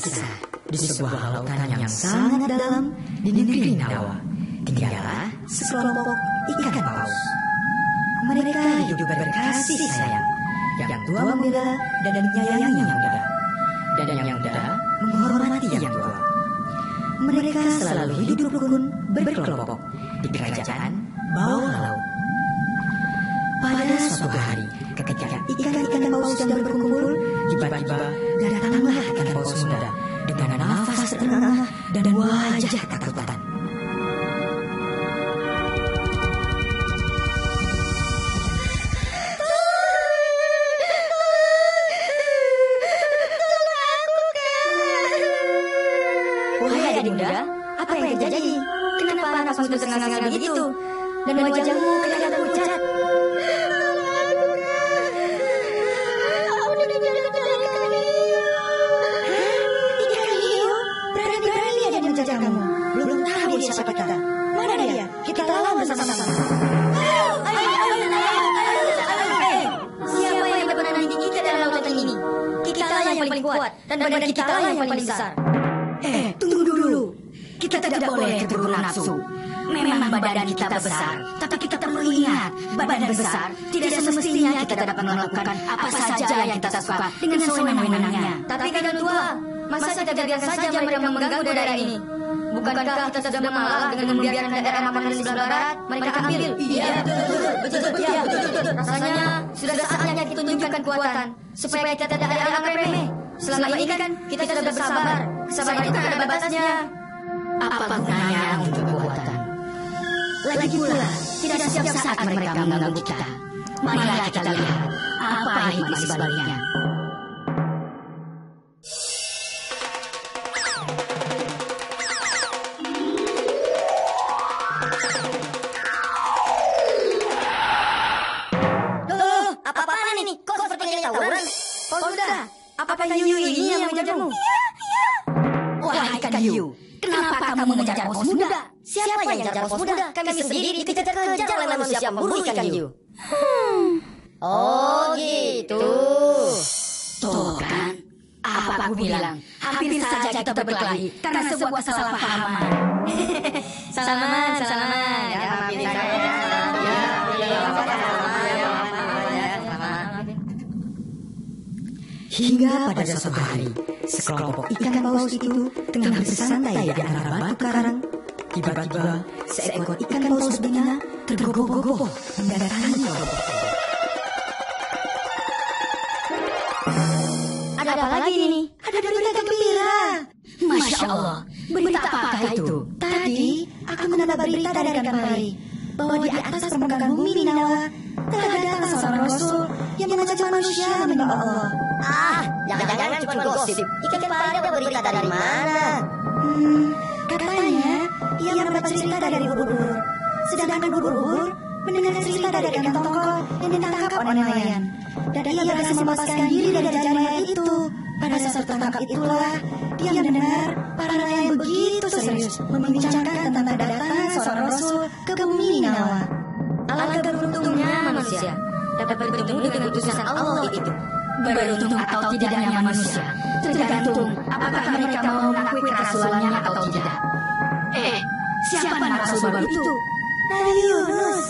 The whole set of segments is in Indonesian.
kisah di sebuah lautan yang sangat dalam di negeri Ninawa tinggallah sekelompok ikan paus. Mereka hidup berkasih sayang, yang tua membela dan menyayangi yang muda, dan yang muda menghormati yang tua. Mereka selalu hidup rukun berkelompok di kerajaan bawah laut. Pada suatu hari, ketika ikan-ikan paus sedang berkumpul, tiba-tiba datanglah ikan paus muda dengan nafas terengah dan wajah ketakutan. Wahai adik muda, apa yang terjadi? Kenapa nafasmu terengah-engah begitu? Dan wajahmu kelihatan pucat. Belum tahu dia siapa kita. Mana dia? Kita lawan bersama-sama. Siapa yang pernah nanti kita dalam lautan ini? Kita lah yang paling kuat dan badan kita lah yang paling besar. Tunggu dulu. Kita tidak boleh terburu nafsu. Memang badan kita besar, tapi kita perlu ingat, badan besar tidak semestinya kita dapat melakukan apa saja yang kita suka dengan sewenang-wenangnya. Tapi kadang tua, masa kita biarkan saja mereka mengganggu daerah ini? Bukankah kita sudah mengalah dengan membiarkan daerah makanan di sebelah barat mereka ambil? Iya, betul. Rasanya sudah saatnya kita tunjukkan kekuatan supaya kita tidak ada anggap remeh. Selama ini kan kita sudah bersabar. Kesabaran itu ada batasnya. Apa gunanya untuk kekuatan? Lagi pula, tidak setiap saat mereka mengganggu kita. Marilah kita lihat apa hikmah di sebaliknya. Apa-apaan ini? Kok sepertinya tawuran? Oh sudah, apakah Hiu ini yang mengejarmu? Wahai ikan hiu, kenapa kamu mengejar paus muda? Siapa yang mengejar paus muda? Kami sendiri dikejar-kejar oleh manusia pemburu ikan hiu. Oh gitu. Tuh kan, apa aku bilang? Hampir saja kita berkelahi karena sebuah kesalahpahaman. Salaman. Ya, maafin saya. Hingga pada suatu hari, sekelompok ikan paus itu tengah bersantai di antara batu karang. Tiba-tiba, seekor ikan paus betina tergopoh-gopoh mendatangi kelompok itu. Ada apa lagi ini? Ada berita gembira. Masya Allah, berita apakah itu? Tadi aku mendapat berita dari Kampari bahwa di atas permukaan bumi Ninawa telah datang seorang rasul yang mengajak manusia menyembah Allah. Jangan-jangan cuma gosip. Ikan pari dapat berita dari mana? Katanya ia mendapat cerita dari ubur-ubur. Sedangkan ubur-ubur mendengar cerita dari ikan tongkol yang ditangkap oleh nelayan. Dan ia berhasil melepaskan diri dari jajahan nelayan itu. Pada saat tertangkap itulah dia mendengar para nelayan begitu serius membincangkan tentang kedatangan seorang rasul ke bumi Ninawa. Alangkah beruntungnya manusia dapat bertemu dengan utusan Allah itu. Beruntung atau tidaknya manusia tergantung apakah mereka mau mengakui kerasulannya atau tidak. Siapa rasul baru itu? Nabi Yunus.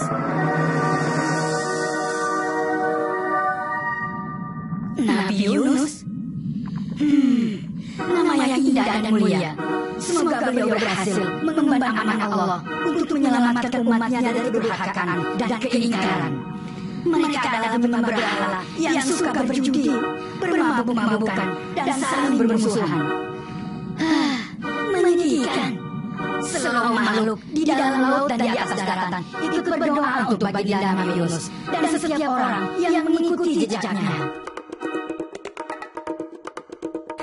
Nabi Yunus? Nama yang indah dan mulia. Semoga beliau berhasil mengemban amanah Allah untuk menyelamatkan umatnya dari kedurhakaan dan keingkaran. Mereka adalah penyembah berhala yang suka berjudi, bermabuk-mabukan, dan saling bermusuhan. Menyedihkan. Seluruh makhluk di dalam laut dan di atas daratan ikut berdoa untuk baginda Nabi Yunus dan setiap orang yang mengikuti jejaknya.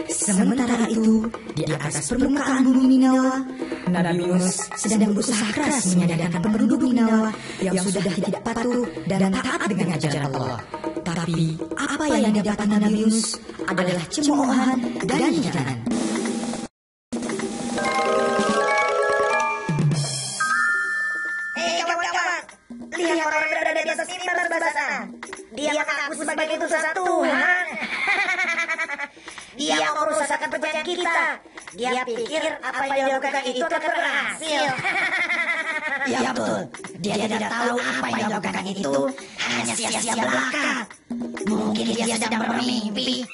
Sementara itu, di atas permukaan bumi Ninawa, Nabi Yunus sedang berusaha keras menyadarkan penduduk Ninawa yang sudah tidak patuh dan taat dengan ajaran Allah. Tapi apa yang didapat Nabi Yunus adalah cemoohan dan hinaan. Kawan-kawan, lihat orang berada di atas mimbar sebelah sana. Dia mengaku sebagai utusan Tuhan. Dia mau merusakkan pencarian kita. Dia pikir apa yang dilakukan itu akan berhasil. Ya betul. Dia tidak tahu apa yang dilakukan itu hanya sia-sia belaka. Mungkin dia sedang bermimpi.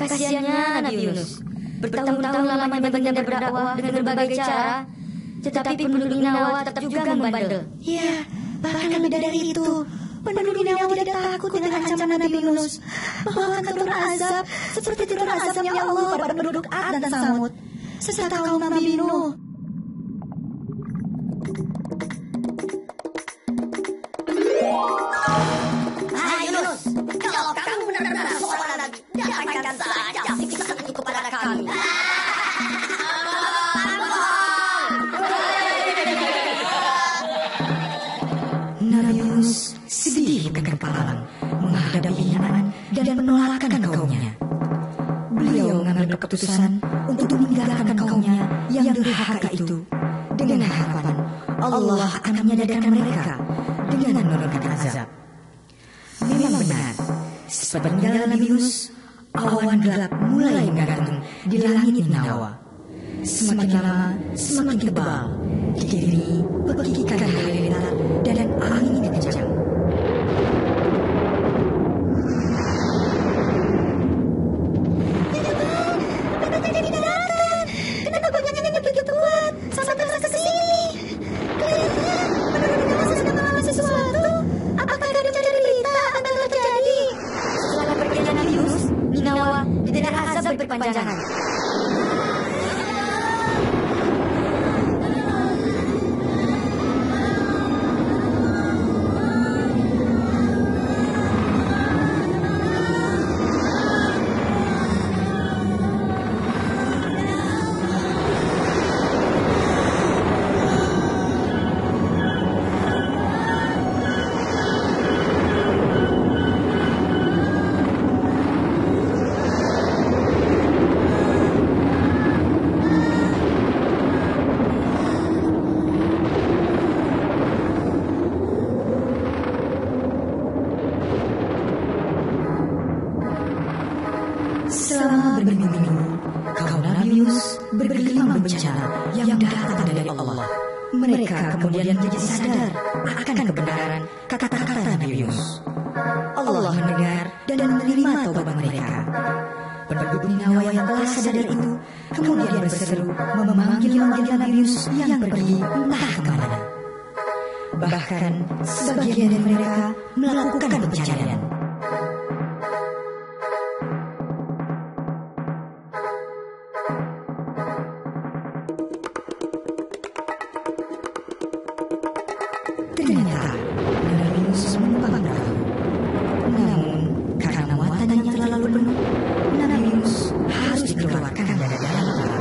Kasiannya Nabi Yunus. Bertahun-tahun lamanya baginda berdakwah dengan berbagai cara, tetapi penduduk Ninawa tetap juga membandel. Ya, bahkan lebih dari itu. Penduduk Ninawa tidak takut dengan ancaman Nabi Yunus bahwa akan turun azab seperti turun azabnya Allah pada penduduk Ad dan Samud serta kaum Nabi Nuh. Yunus, kalau kamu benar-benar seorang nabi, datangkan saja siksa itu kepada kami. Nabi Yunus sedih berkepalang menghadapi hinaan dan penolakan kaumnya. Beliau mengambil keputusan untuk meninggalkan kaumnya yang durhaka itu dengan harapan Allah akan menyadarkan mereka dengan menurunkan azab. Memang benar, sepeninggal Nabi Yunus, awan gelap mulai menggantung di langit Ninawa. Semakin lama, semakin tebal, diiringi pekikan halilintar dan angin kencang. Kenapa bangunannya begitu kuat sampai terasa ke sini? Kayaknya penduduk Ninawa sedang mengalami sesuatu. Apakah ada mencari berita apa yang terjadi? Setelah perginya Nabi Yunus, Ninawa didera azab berkepanjangan. Selama berminggu-minggu, kaum Nabi Yunus bergelimang bencana yang datang dari Allah. Mereka kemudian menjadi sadar akan kebenaran kata-kata Nabi Yunus. Allah mendengar dan menerima taubat mereka. Penduduk Ninawa yang telah sadar itu kemudian berseru memanggil Nabi Yunus yang pergi entah kemana. Bahkan sebagian dari mereka melakukan pencarian. Ternyata Nabi Yunus menumpang perahu. Namun karena muatannya terlalu penuh, Nabi Yunus harus dikeluarkan dari dalam perahu.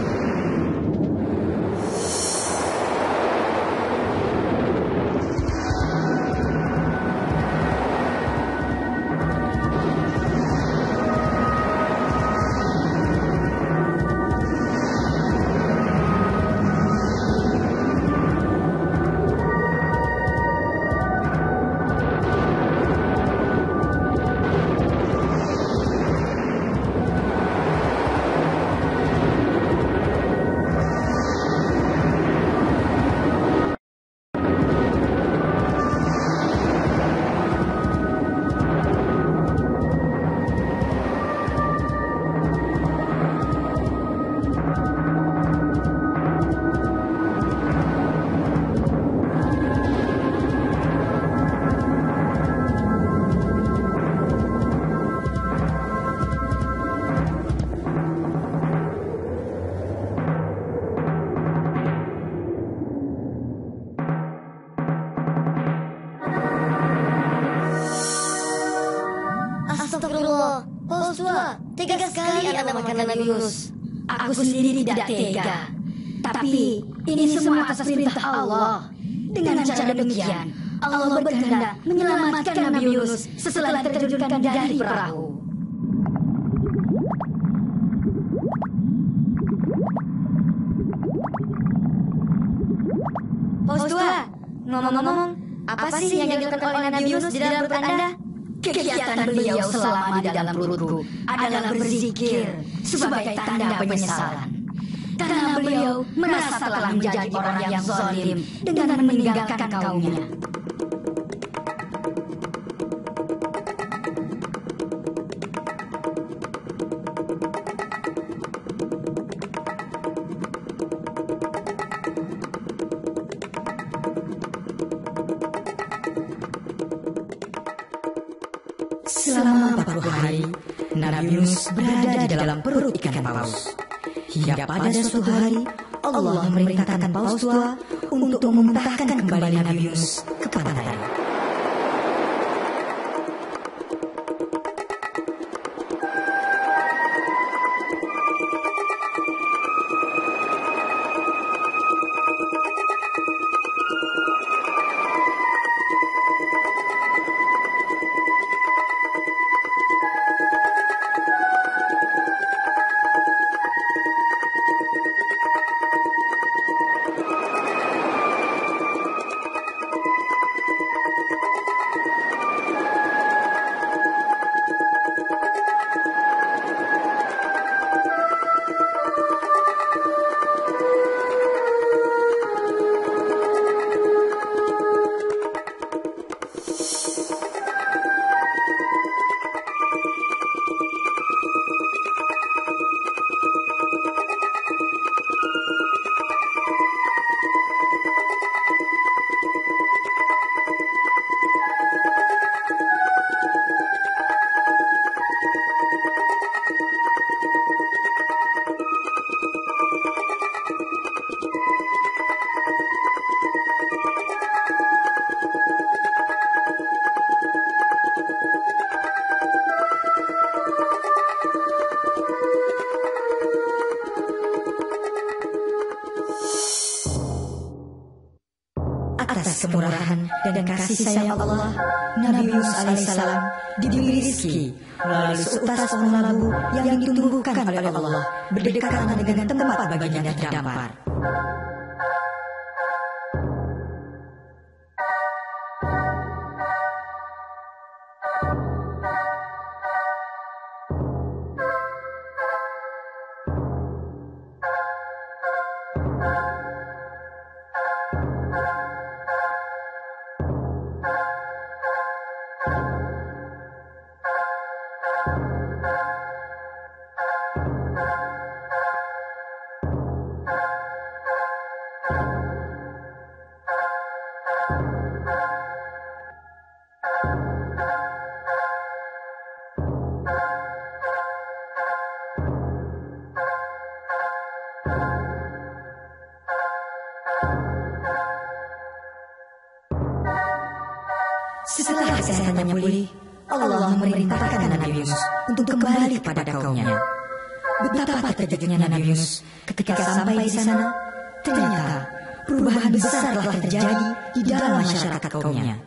Astagfirullah, Hoswa, tega sekali Anda makan Nabi Yunus. Aku sendiri tidak tega. Tapi ini semua atas perintah Allah. Dengan cara demikian, Allah berkehendak menyelamatkan Nabi Yunus setelah terjunkan dari perahu. Paus tua, ngomong-ngomong, apa sih yang dilakukan oleh Nabi Yunus di dalam perut Anda? Kegiatan beliau selama di dalam perutku adalah berzikir sebagai tanda penyesalan. Karena beliau merasa telah menjadi orang yang zalim dengan meninggalkan kaumnya. Selama 40 hari, Nabi Yunus berada di dalam perut ikan paus. Hingga pada suatu hari, Allah memerintahkan paus tua untuk memuntahkan kembali Nabi Yunus ke pantai. Atas kemurahan dan kasih sayang Allah, Nabi Yunus alaihissalam diberi rezeki melalui seutas pohon labu yang ditumbuhkan oleh Allah berdekatan dengan tempat baginya terdampar. Setelah kesehatannya pulih, Allah memerintahkan Nabi Yunus untuk kembali kepada kaumnya. Betapa terkejutnya Nabi Yunus ketika sampai di sana. Ternyata perubahan besar telah terjadi di dalam masyarakat kaumnya.